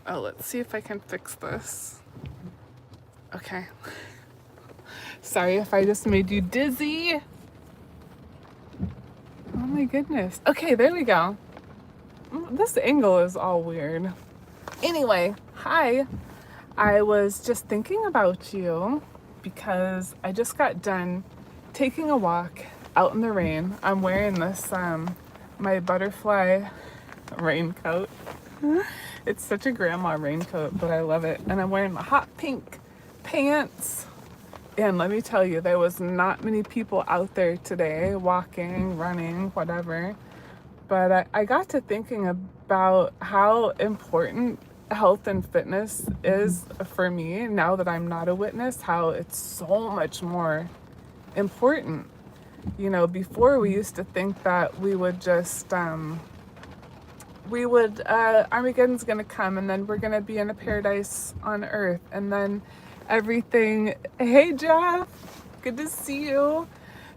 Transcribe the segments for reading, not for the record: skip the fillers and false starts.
Oh, let's see if I can fix this. Okay. Sorry if I just made you dizzy. Oh my goodness. Okay, there we go. This angle is all weird. Anyway, hi. I was just thinking about you because I just got done taking a walk out in the rain. I'm wearing this my butterfly raincoat. It's such a grandma raincoat, but I love it. And I'm wearing my hot pink pants. And let me tell you, there was not many people out there today walking, running, whatever. But I got to thinking about how important health and fitness is for me now that I'm not a witness, how it's so much more important. You know, before we used to think that we would just, Armageddon's gonna come and then we're gonna be in a paradise on earth and then everything, hey Jeff, good to see you.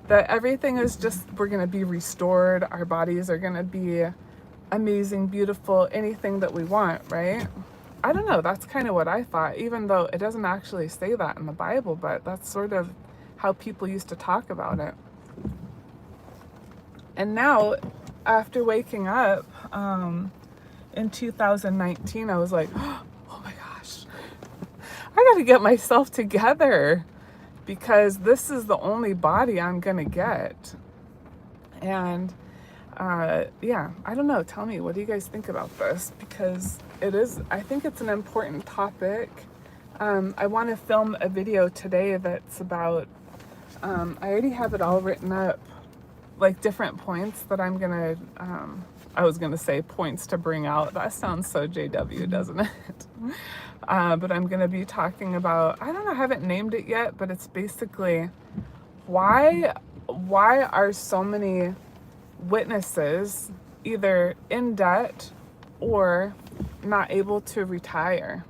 That everything is just, we're gonna be restored, our bodies are gonna be amazing, beautiful, anything that we want, right? I don't know, that's kind of what I thought, even though it doesn't actually say that in the Bible, but that's sort of how people used to talk about it. And now, after waking up in 2019, I was like, oh my gosh, I gotta get myself together because this is the only body I'm gonna get. And yeah, I don't know. Tell me, what do you guys think about this? Because I think it's an important topic. I want to film a video today that's about, I already have it all written up, like different points that I'm gonna, I was gonna say points to bring out. That sounds so JW, doesn't it? But I'm gonna be talking about, I don't know, I haven't named it yet, but it's basically why are so many witnesses either in debt or not able to retire?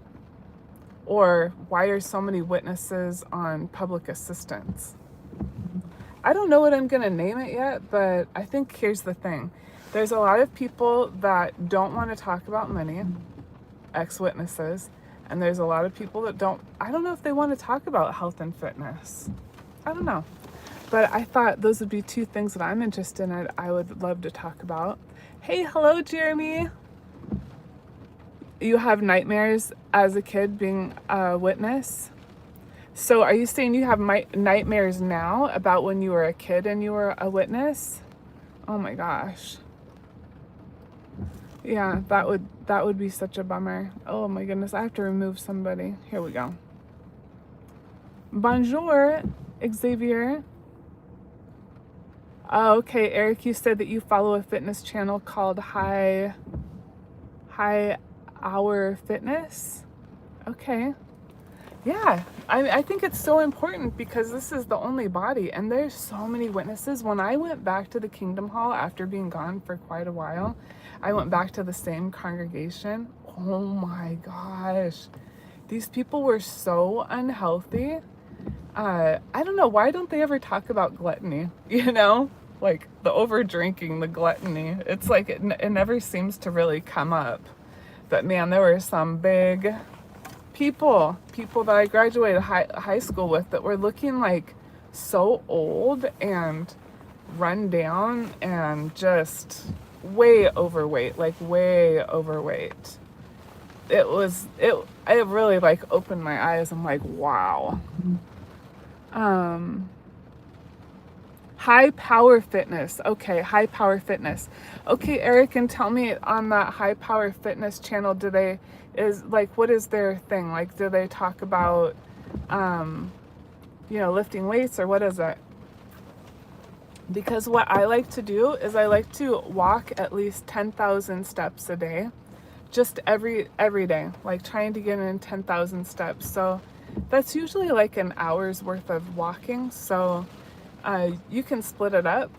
Or why are so many witnesses on public assistance? I don't know what I'm gonna name it yet, but I think here's the thing. There's a lot of people that don't want to talk about money, ex-witnesses, and there's a lot of people that I don't know if they want to talk about health and fitness. I don't know. But I thought those would be two things that I'm interested in. I would love to talk about. Hey, hello, Jeremy. You have nightmares as a kid being a witness? So are you saying you have nightmares now about when you were a kid and you were a witness? Oh my gosh. Yeah, that would be such a bummer. Oh my goodness, I have to remove somebody. Here we go. Bonjour, Xavier. Oh, okay, Eric, you said that you follow a fitness channel called High Hour Fitness. Okay. Yeah, I think it's so important because this is the only body and there's so many witnesses. When I went back to the Kingdom Hall after being gone for quite a while, I went back to the same congregation. Oh my gosh, these people were so unhealthy. I don't know, why don't they ever talk about gluttony, you know? Like the over drinking, the gluttony. It's like it never seems to really come up. But man, there were some big people that I graduated high school with that were looking like so old and run down and just way overweight, like way overweight. It really like opened my eyes. I'm like, wow. High power fitness. Okay, high power fitness. Okay, Eric, and tell me on that high power fitness channel, what is their thing? Like, do they talk about, lifting weights, or what is it? Because what I like to do is I like to walk at least 10,000 steps a day, just every day, like trying to get in 10,000 steps. So that's usually like an hour's worth of walking. So you can split it up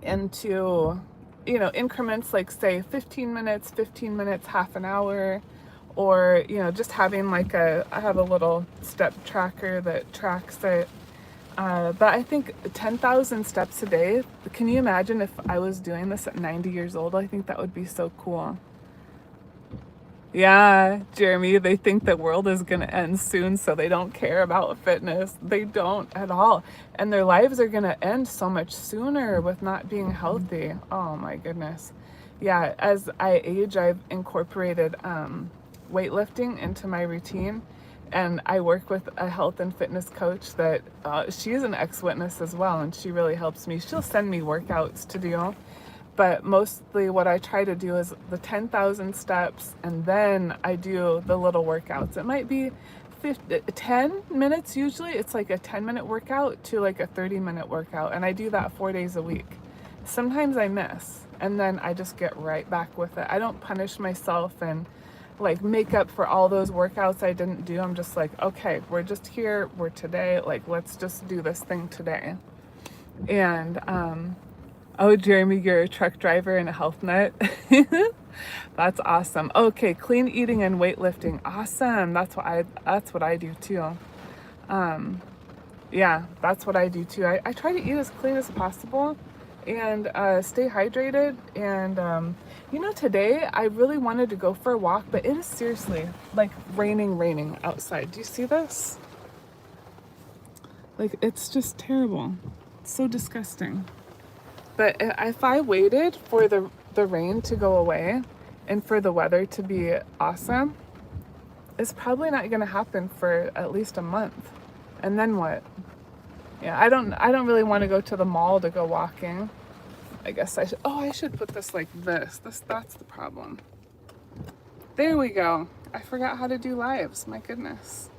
into, increments, like say 15 minutes, half an hour, or, just having like I have a little step tracker that tracks it. But I think 10,000 steps a day, can you imagine if I was doing this at 90 years old? I think that would be so cool. Yeah, Jeremy, they think the world is going to end soon, so they don't care about fitness. They don't at all. And their lives are going to end so much sooner with not being healthy. Oh my goodness. Yeah, as I age, I've incorporated weightlifting into my routine. And I work with a health and fitness coach that she's an ex-witness as well, and she really helps me. She'll send me workouts to do, but mostly what I try to do is the 10,000 steps, and then I do the little workouts. It might be 10 minutes usually. It's like a 10-minute workout to like a 30-minute workout, and I do that 4 days a week. Sometimes I miss, and then I just get right back with it. I don't punish myself and like make up for all those workouts I didn't do. I'm just like, okay, we're just here, we're today, like let's just do this thing today. And oh, Jeremy, you're a truck driver and a health nut. That's awesome. Okay, clean eating and weightlifting. Awesome. That's what I do too. Yeah, that's what I do too. I try to eat as clean as possible and stay hydrated. And today I really wanted to go for a walk, but it is seriously like raining outside. Do you see this? Like, it's just terrible. It's so disgusting. But if I waited for the rain to go away and for the weather to be awesome, it's probably not going to happen for at least a month. And then what? Yeah, I don't really want to go to the mall to go walking. I guess I should put this like this. That's the problem. There we go. I forgot how to do lives. My goodness.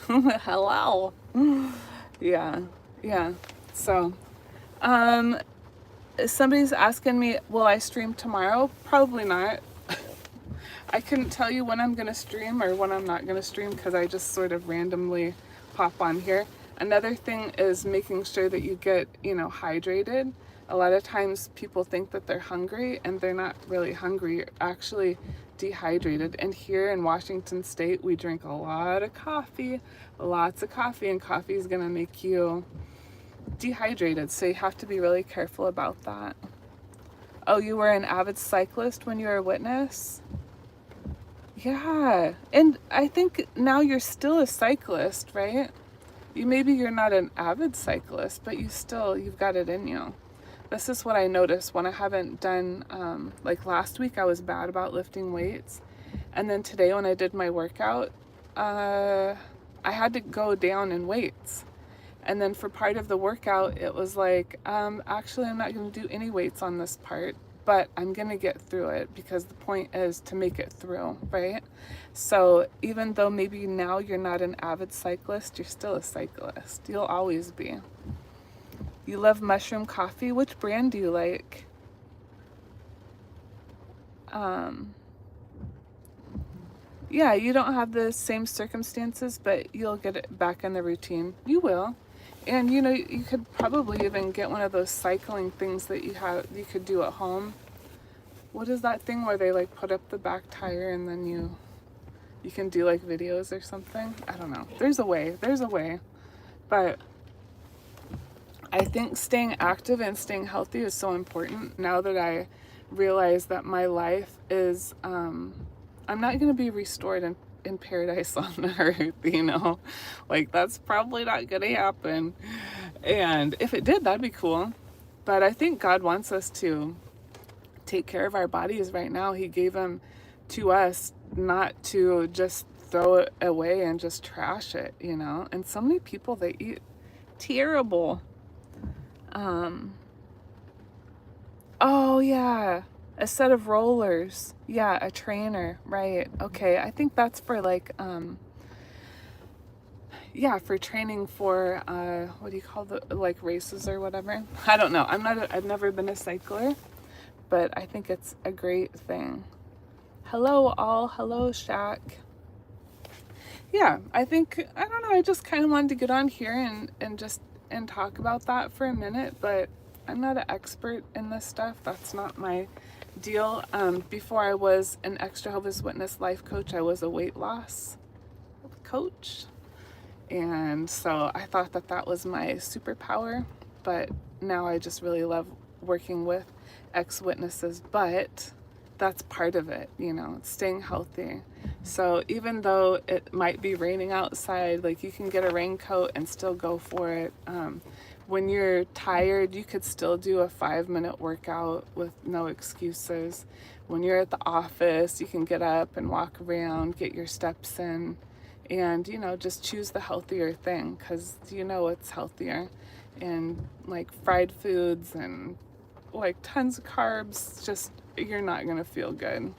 Hello. Yeah. Yeah. So, somebody's asking me, will I stream tomorrow? Probably not. I couldn't tell you when I'm going to stream or when I'm not going to stream because I just sort of randomly pop on here. Another thing is making sure that you get, hydrated. A lot of times people think that they're hungry and they're not really hungry. You're actually dehydrated. And here in Washington State, we drink a lot of coffee, lots of coffee, and coffee is going to make you dehydrated, so you have to be really careful about that. Oh, you were an avid cyclist when you were a witness? Yeah, and I think now you're still a cyclist, right? Maybe you're not an avid cyclist, but you've got it in you. This is what I noticed when I haven't done, like last week I was bad about lifting weights, and then today when I did my workout, I had to go down in weights. And then for part of the workout, it was like, actually, I'm not going to do any weights on this part, but I'm going to get through it because the point is to make it through, right? So even though maybe now you're not an avid cyclist, you're still a cyclist. You'll always be. You love mushroom coffee? Which brand do you like? Yeah, you don't have the same circumstances, but you'll get it back in the routine. You will. And you could probably even get one of those cycling things that you could do at home. What is that thing where they like put up the back tire and then you can do like videos or something? I don't know. There's a way. But I think staying active and staying healthy is so important now that I realize that my life is, I'm not going to be restored in paradise on earth, like that's probably not going to happen. And if it did, that'd be cool. But I think God wants us to take care of our bodies right now. He gave them to us, not to just throw it away and just trash it, And so many people, they eat terrible. Oh yeah, a set of rollers. Yeah, a trainer, right. Okay, I think that's for like, yeah, for training for, what do you call like races or whatever? I don't know. I've never been a cycler, but I think it's a great thing. Hello all, hello Shaq. Yeah, I don't know, I just kind of wanted to get on here and talk about that for a minute, but I'm not an expert in this stuff. That's not my deal. Before I was an ex-Jehovah's Witness life coach, I was a weight loss coach. And so I thought that was my superpower, but now I just really love working with ex-witnesses. But that's part of it, you know, staying healthy. So even though it might be raining outside, like you can get a raincoat and still go for it. When you're tired, you could still do a 5-minute workout with no excuses. When you're at the office, you can get up and walk around, get your steps in, and, you know, just choose the healthier thing, because you know it's healthier. And like fried foods and like tons of carbs, just, you're not gonna feel good.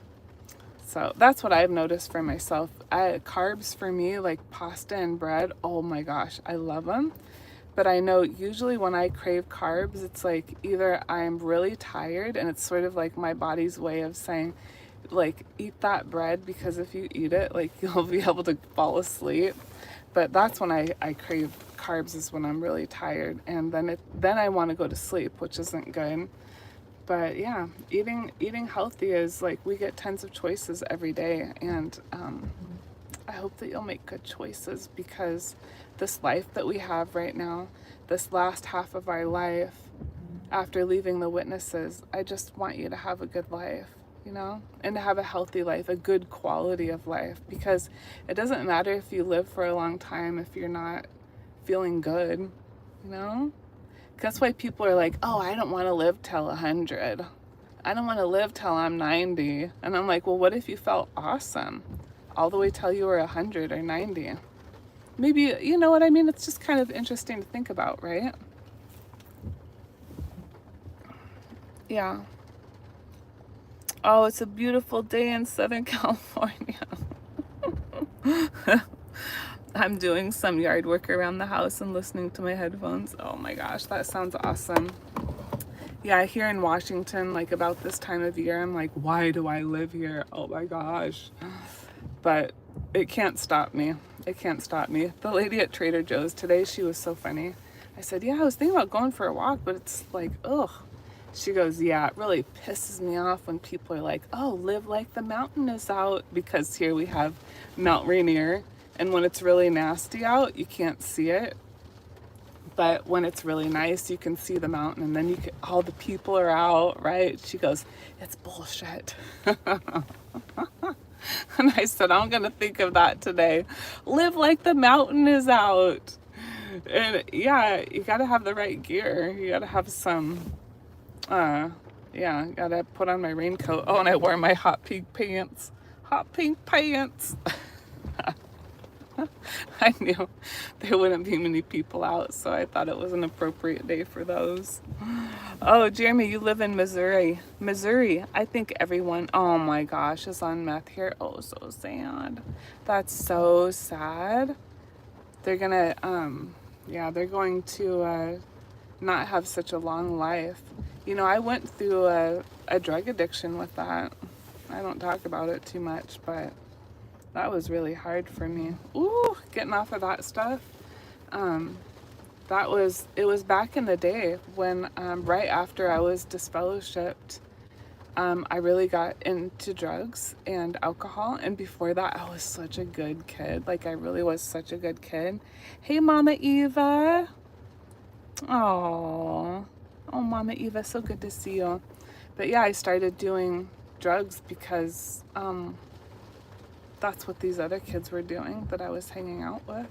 So that's what I've noticed for myself. Carbs for me, like pasta and bread, oh my gosh, I love them. But I know usually when I crave carbs, it's like either I'm really tired and it's sort of like my body's way of saying, like, eat that bread, because if you eat it, like, you'll be able to fall asleep. But that's when I crave carbs, is when I'm really tired, and then I want to go to sleep, which isn't good. But yeah, eating healthy is like, we get tons of choices every day, and I hope that you'll make good choices, because this life that we have right now, this last half of our life after leaving the witnesses, I just want you to have a good life, you know, and to have a healthy life, a good quality of life, because it doesn't matter if you live for a long time if you're not feeling good, you know. That's why people are like, oh, I don't want to live till 100. I don't want to live till I'm 90. And I'm like, well, what if you felt awesome all the way till you were 100 or 90? Maybe, you know what I mean? It's just kind of interesting to think about, right? Yeah. Oh, it's a beautiful day in Southern California. I'm doing some yard work around the house and listening to my headphones. Oh my gosh, that sounds awesome. Yeah, here in Washington, like about this time of year, I'm like, why do I live here? Oh my gosh. But it can't stop me. It can't stop me. The lady at Trader Joe's today, she was so funny. I said, yeah, I was thinking about going for a walk, but it's like, ugh. She goes, yeah, it really pisses me off when people are like, oh, live like the mountain is out, because here we have Mount Rainier, and when it's really nasty out, you can't see it. But when it's really nice, you can see the mountain, and then you can, all the people are out, right? She goes, it's bullshit. And I said, I'm gonna think of that today. Live like the mountain is out. And yeah, you gotta have the right gear. You gotta have some, yeah, gotta put on my raincoat. Oh, and I wore my hot pink pants. Hot pink pants. I knew there wouldn't be many people out, so I thought it was an appropriate day for those. Oh, Jeremy, you live in Missouri. Missouri, I think everyone, oh my gosh, is on meth here. Oh, so sad. That's so sad. They're gonna, yeah, they're going to not have such a long life. You know, I went through a drug addiction with that. I don't talk about it too much, but that was really hard for me. Ooh, getting off of that stuff. It was back in the day when, right after I was disfellowshipped, I really got into drugs and alcohol. And before that, I was such a good kid. Like, I really was such a good kid. Hey, Mama Eva. Oh, Mama Eva, so good to see you. But yeah, I started doing drugs because, that's what these other kids were doing that I was hanging out with.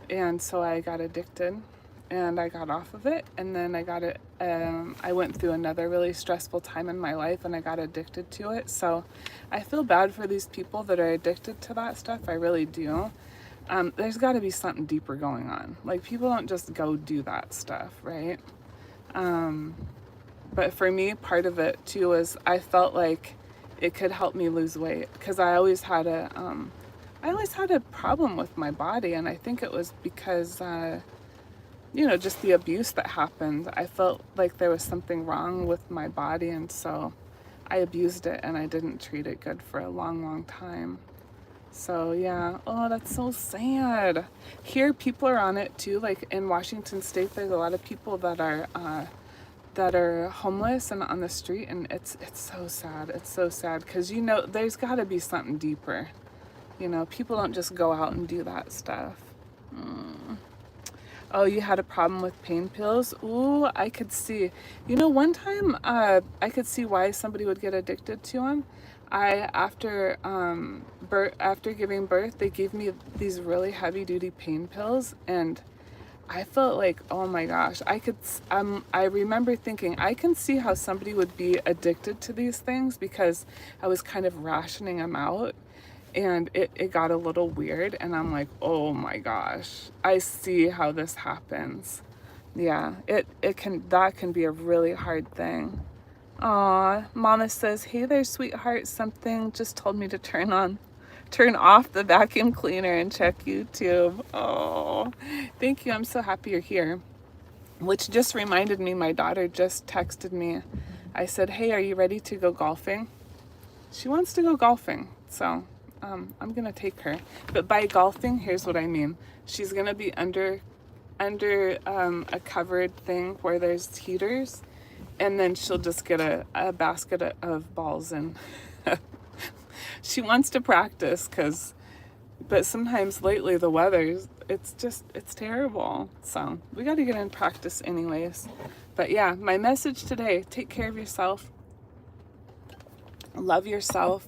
And so I got addicted, and I got off of it, and then I went through another really stressful time in my life, and I got addicted to it. So I feel bad for these people that are addicted to that stuff. I really do. There's got to be something deeper going on. Like, people don't just go do that stuff, right? But for me, part of it too was I felt like it could help me lose weight, because I always had a problem with my body, and I think it was because you know, just the abuse that happened. I felt like there was something wrong with my body, and so I abused it, and I didn't treat it good for a long time. So yeah, oh, that's so sad. Here, people are on it too. Like in Washington State, there's a lot of people that are homeless and on the street, and it's so sad. It's so sad, because, you know, there's got to be something deeper. You know, people don't just go out and do that stuff. Oh, you had a problem with pain pills? Ooh, I could see. You know, one time I could see why somebody would get addicted to them. After giving birth, they gave me these really heavy duty pain pills, and I felt like, oh my gosh, I remember thinking, I can see how somebody would be addicted to these things because I was kind of rationing them out, and it got a little weird, and I'm like, oh my gosh, I see how this happens. Yeah, that can be a really hard thing. Aw, Mama says, hey there, sweetheart, something just told me to turn off the vacuum cleaner and check YouTube. Oh, thank you. I'm so happy you're here. Which just reminded me, my daughter just texted me. I said, hey, are you ready to go golfing? She wants to go golfing, so I'm gonna take her. But by golfing, here's what I mean. She's gonna be under a covered thing where there's heaters, and then she'll just get a basket of balls, and she wants to practice but sometimes lately the weather's, it's terrible. So we got to get in practice anyways. But yeah, my message today, take care of yourself. Love yourself.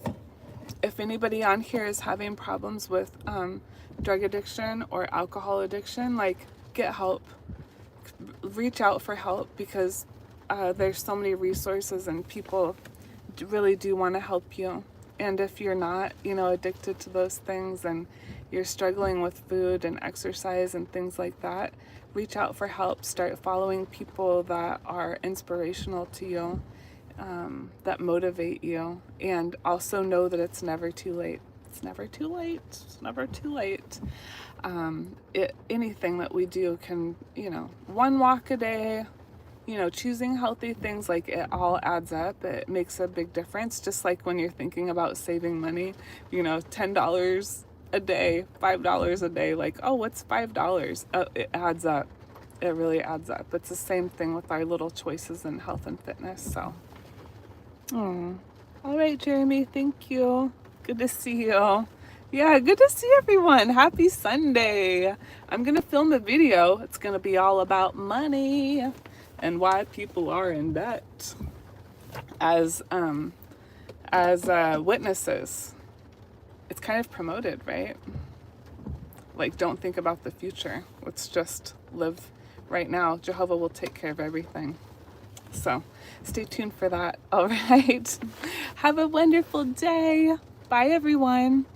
If anybody on here is having problems with drug addiction or alcohol addiction, like, get help. Reach out for help, because there's so many resources and people really do want to help you. And if you're not, addicted to those things and you're struggling with food and exercise and things like that, reach out for help. Start following people that are inspirational to you, that motivate you. And also know that it's never too late. It's never too late. It's never too late. Anything that we do can, one walk a day, choosing healthy things, like, it all adds up. It makes a big difference. Just like when you're thinking about saving money, $10 a day, $5 a day, like, oh, what's $5? It adds up. It really adds up. It's the same thing with our little choices in health and fitness. So, all right, Jeremy, thank you. Good to see you. Yeah, good to see everyone. Happy Sunday. I'm going to film a video. It's going to be all about money and why people are in debt as witnesses. It's kind of promoted, right? Like, don't think about the future. Let's just live right now. Jehovah will take care of everything. So stay tuned for that. All right. Have a wonderful day. Bye, everyone.